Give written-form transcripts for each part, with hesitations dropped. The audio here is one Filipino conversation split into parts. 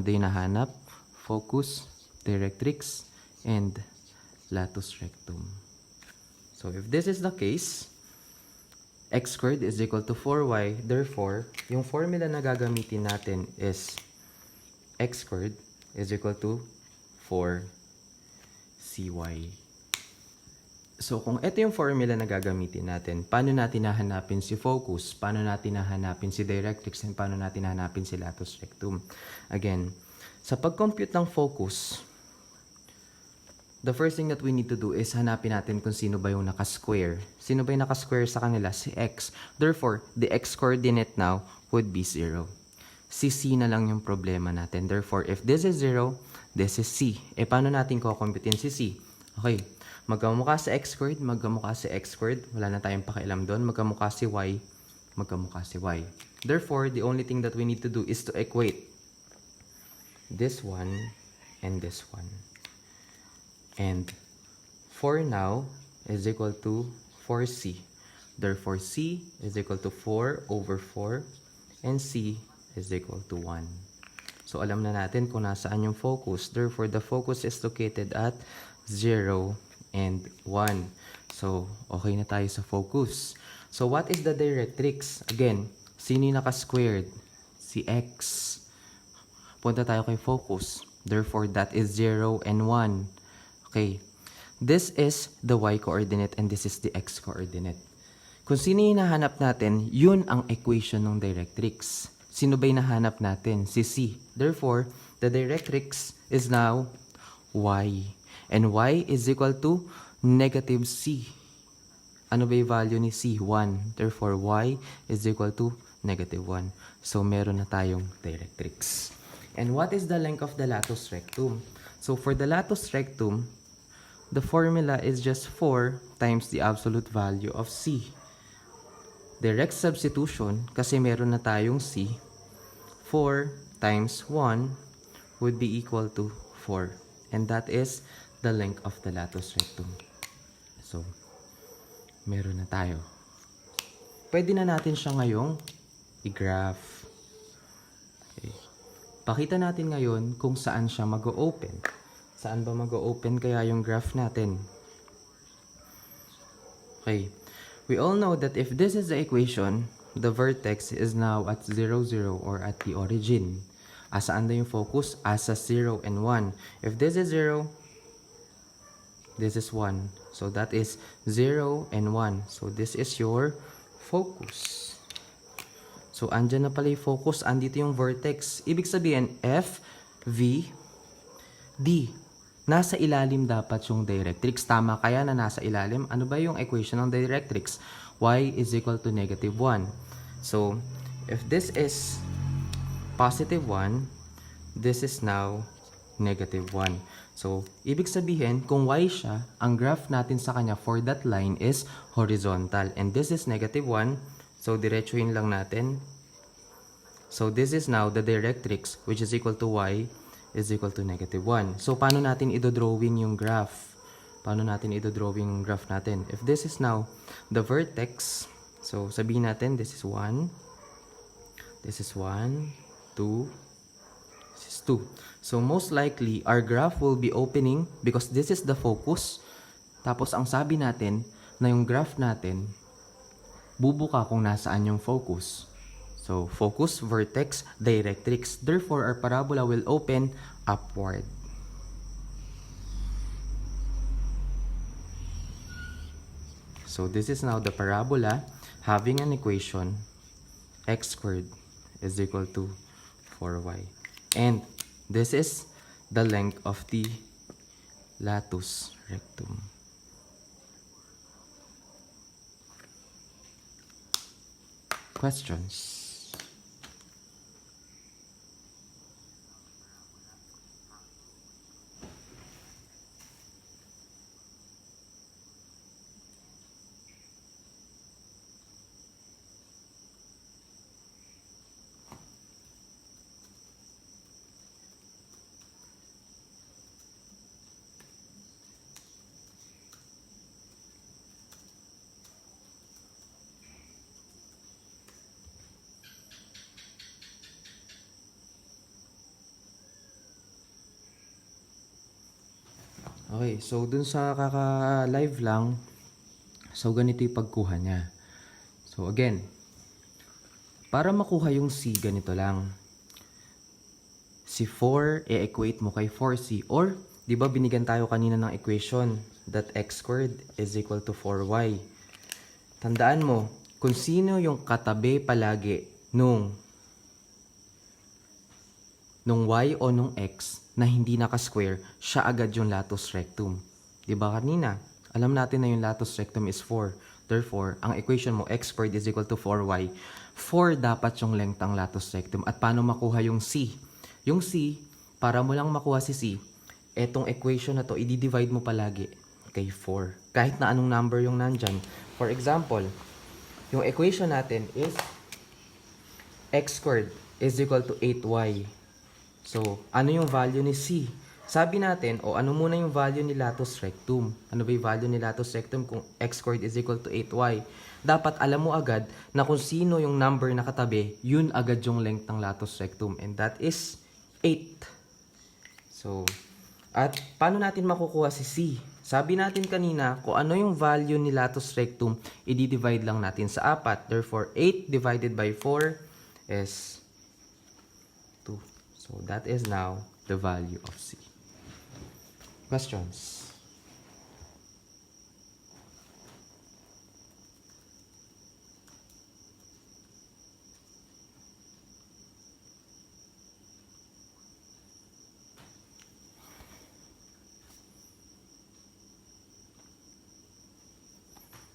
natin hinahanap? Focus, directrix, and latus rectum. So if this is the case, x squared is equal to 4y. Therefore, yung formula na gagamitin natin is x squared is equal to 4cy. So kung ito yung formula na gagamitin natin, paano natin hahanapin si focus, paano natin hahanapin si directrix, and paano natin hahanapin si latus rectum? Again, sa pag-compute ng focus, the first thing that we need to do is hanapin natin kung sino ba yung naka-square. Sino ba yung naka-square sa kanila? Si x. Therefore, the x coordinate now would be 0. Si c na lang yung problema natin. Therefore, if this is 0, this is c. Paano natin kukumputin si c? Okay, magkamukha sa x squared, magkamukha sa x squared. Wala na tayong pakialam doon. Magkamukha si y, magkamukha si y. Therefore, the only thing that we need to do is to equate this one and this one. And 4 now is equal to 4c. Therefore, c is equal to 4 over 4 and c is equal to 1. So, alam na natin kung nasaan yung focus. Therefore, the focus is located at 0 and 1. So, okay na tayo sa focus. So, what is the directrix? Again, sino yung naka-squared? Si x. Punta tayo kay focus. Therefore, that is 0 and 1. Okay, this is the y-coordinate and this is the x-coordinate. Kung sino yung hinahanap natin, yun ang equation ng directrix. Sino ba yung hinahanap natin? Si c. Therefore, the directrix is now y. And y is equal to negative c. Ano ba yung value ni c? 1. Therefore, y is equal to negative 1. So, meron na tayong directrix. And what is the length of the latus rectum? So, for the latus rectum, the formula is just 4 times the absolute value of c. Direct substitution, kasi meron na tayong c, 4 times 1 would be equal to 4. And that is the length of the latus rectum. So, meron na tayo. Pwede na natin siya ngayong i-graph. Okay. Pakita natin ngayon kung saan siya mag-o-open. Saan ba mag-o-open kaya yung graph natin? Okay. We all know that if this is the equation, the vertex is now at 0, 0 or at the origin. Asaan na yung focus? Asa 0 and 1. If this is 0, this is 1. So that is 0 and 1. So this is your focus. So andyan na pala yung focus. Andito yung vertex. Ibig sabihin, F, V, D. Nasa ilalim dapat yung directrix. Tama kaya na nasa ilalim? Ano ba yung equation ng directrix? Y is equal to negative 1. So, if this is positive 1, this is now negative 1. So, ibig sabihin, kung y siya, ang graph natin sa kanya for that line is horizontal. And this is negative 1. So, diretsuhin lang natin. So, this is now the directrix, which is equal to y is equal to negative 1. So, paano natin idodrawing yung graph? Paano natin idodrawing yung graph natin? If this is now the vertex, so sabihin natin, this is 1, this is 1, 2, this is 2. So, most likely, our graph will be opening because this is the focus. Tapos, ang sabi natin na yung graph natin, bubuka kung nasaan yung focus. So, focus, vertex, directrix. Therefore, our parabola will open upward. So, this is now the parabola having an equation x squared is equal to 4y. And this is the length of the latus rectum. Questions? Okay, so dun sa kaka-live lang, so ganito yung pagkuha niya. So again, para makuha yung C, ganito lang. Si 4, i-equate mo kay 4C. Or, di ba binigyan tayo kanina ng equation that x squared is equal to 4y. Tandaan mo, kung sino yung katabi palagi nung y o nung x na hindi naka-square, siya agad yung latus rectum. Di ba kanina? Alam natin na yung latus rectum is 4. Therefore, ang equation mo, x squared is equal to 4y. 4 dapat yung length ng latus rectum. At paano makuha yung C? Yung C, para mo lang makuha si C, etong equation na to, i-divide mo palagi kay 4. Kahit na anong number yung nandyan. For example, yung equation natin is x squared is equal to 8y. So, ano yung value ni C? Sabi natin, ano muna yung value ni latus rectum? Ano ba yung value ni latus rectum kung x squared is equal to 8y? Dapat alam mo agad na kung sino yung number na katabi, yun agad yung length ng latus rectum. And that is 8. So, at paano natin makukuha si C? Sabi natin kanina, kung ano yung value ni latus rectum, i-divide lang natin sa 4. Therefore, 8 divided by 4 is 2. So, that is now the value of C. Questions?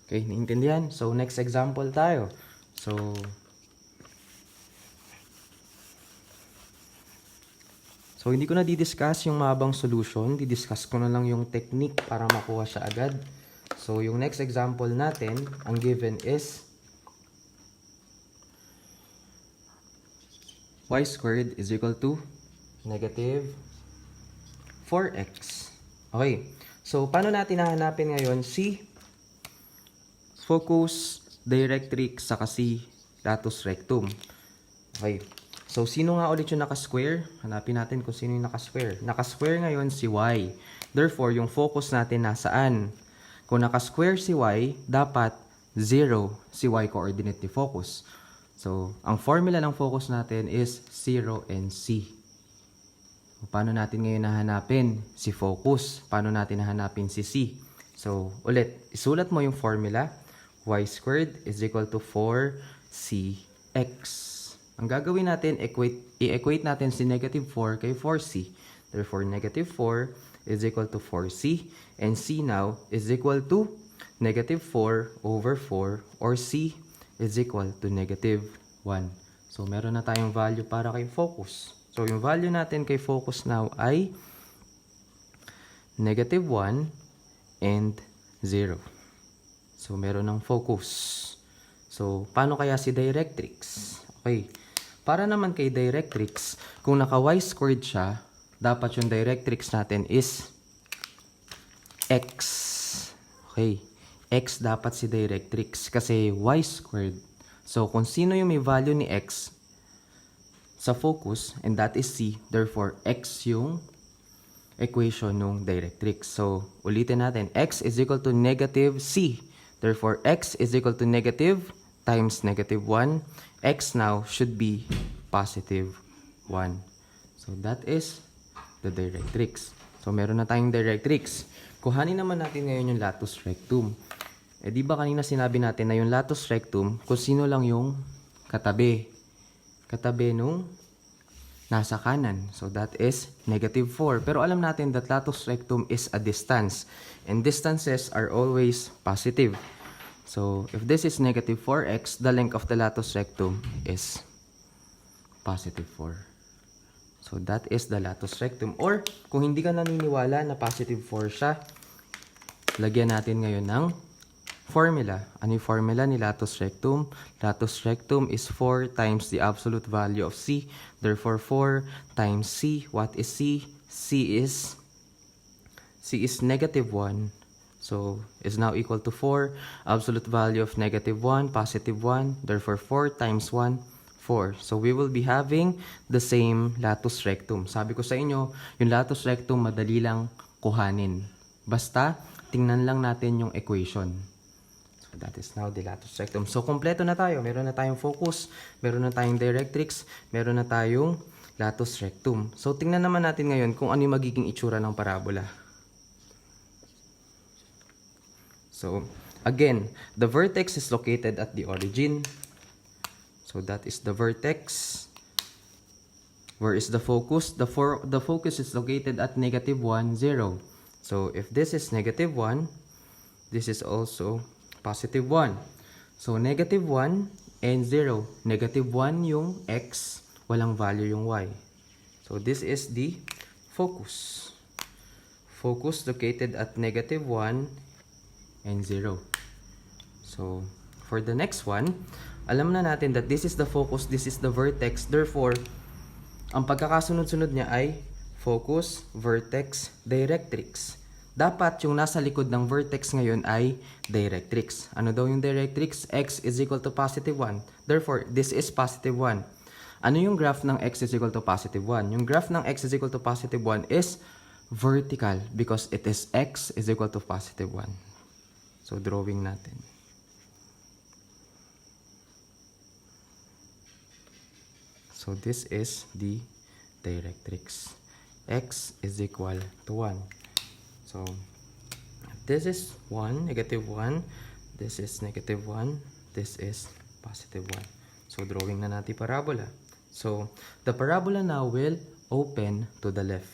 Okay, naintindihan? So, next example tayo. So, hindi ko na didiscuss yung mabang solution. Didiscuss ko na lang yung technique para makuha siya agad. So, yung next example natin, ang given is y squared is equal to negative 4x. Okay. So, paano natin hahanapin ngayon si focus, directrix, saka si latus rectum? Okay. So, sino nga ulit yung naka-square? Hanapin natin kung sino yung naka-square. Naka-square ngayon si y. Therefore, yung focus natin nasaan? Kung naka-square si y, dapat 0 si y coordinate ni focus. So, ang formula ng focus natin is 0 and C. So, paano natin ngayon nahanapin si focus? Paano natin nahanapin si C? So, ulit, isulat mo yung formula. Y squared is equal to 4cx. Ang gagawin natin, i-equate natin si negative 4 kay 4c. Therefore, negative 4 is equal to 4c. And c now is equal to negative 4 over 4, or c is equal to negative 1. So, meron na tayong value para kay focus. So, yung value natin kay focus now ay negative 1 and 0. So, meron ng focus. So, paano kaya si directrix? Okay. Para naman kay directrix, kung naka-y squared siya, dapat yung directrix natin is x. Okay. X dapat si directrix kasi y squared. So, kung sino yung may value ni x sa focus, and that is c, therefore, x yung equation ng directrix. So, ulitin natin. X is equal to negative c. Therefore, x is equal to negative times negative 1. X now should be positive 1. So, that is the directrix. So, meron na tayong directrix. Kuhanin naman natin ngayon yung latus rectum. Di ba kanina sinabi natin na yung latus rectum, kung sino lang yung katabi. Katabi nung nasa kanan. So, that is negative 4. Pero alam natin that latus rectum is a distance. And distances are always positive. So, if this is negative 4x, the length of the latus rectum is positive 4. So, that is the latus rectum. Or, kung hindi ka naniniwala na positive 4 siya, lagyan natin ngayon ng formula. Ano yung formula ni latus rectum? Latus rectum is 4 times the absolute value of C. Therefore, 4 times C. What is C? C is negative 1. So, is now equal to 4. Absolute value of negative 1, positive 1. Therefore, 4 times 1, 4. So, we will be having the same latus rectum. Sabi ko sa inyo, yung latus rectum madali lang kuhanin. Basta, tingnan lang natin yung equation. So, that is now the latus rectum. So, kompleto na tayo. Meron na tayong focus, meron na tayong directrix, meron na tayong latus rectum. So, tingnan naman natin ngayon kung ano yung magiging itsura ng parabola. So, again, the vertex is located at the origin. So, that is the vertex. Where is the focus? The focus is located at -1, 0. So, if this is -1, this is also +1. So, -1 and 0. -1 yung x, walang value yung y. So, this is the focus. Focus located at -1 and 0. So, for the next one, alam na natin that this is the focus, this is the vertex. Therefore, ang pagkakasunod-sunod niya ay focus, vertex, directrix. Dapat yung nasa likod ng vertex ngayon ay directrix. Ano daw yung directrix? X is equal to +1. Therefore, this is +1. Ano yung graph ng x is equal to +1? Yung graph ng x is equal to +1 is vertical because it is x is equal to +1. So, drawing natin. So, this is the directrix. X is equal to 1. So, this is 1, -1. This is -1. This is +1. So, drawing na natin parabola. So, the parabola now will open to the left.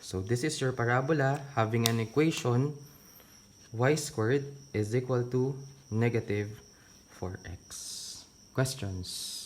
So, this is your parabola having an equation y squared is equal to -4x. Questions?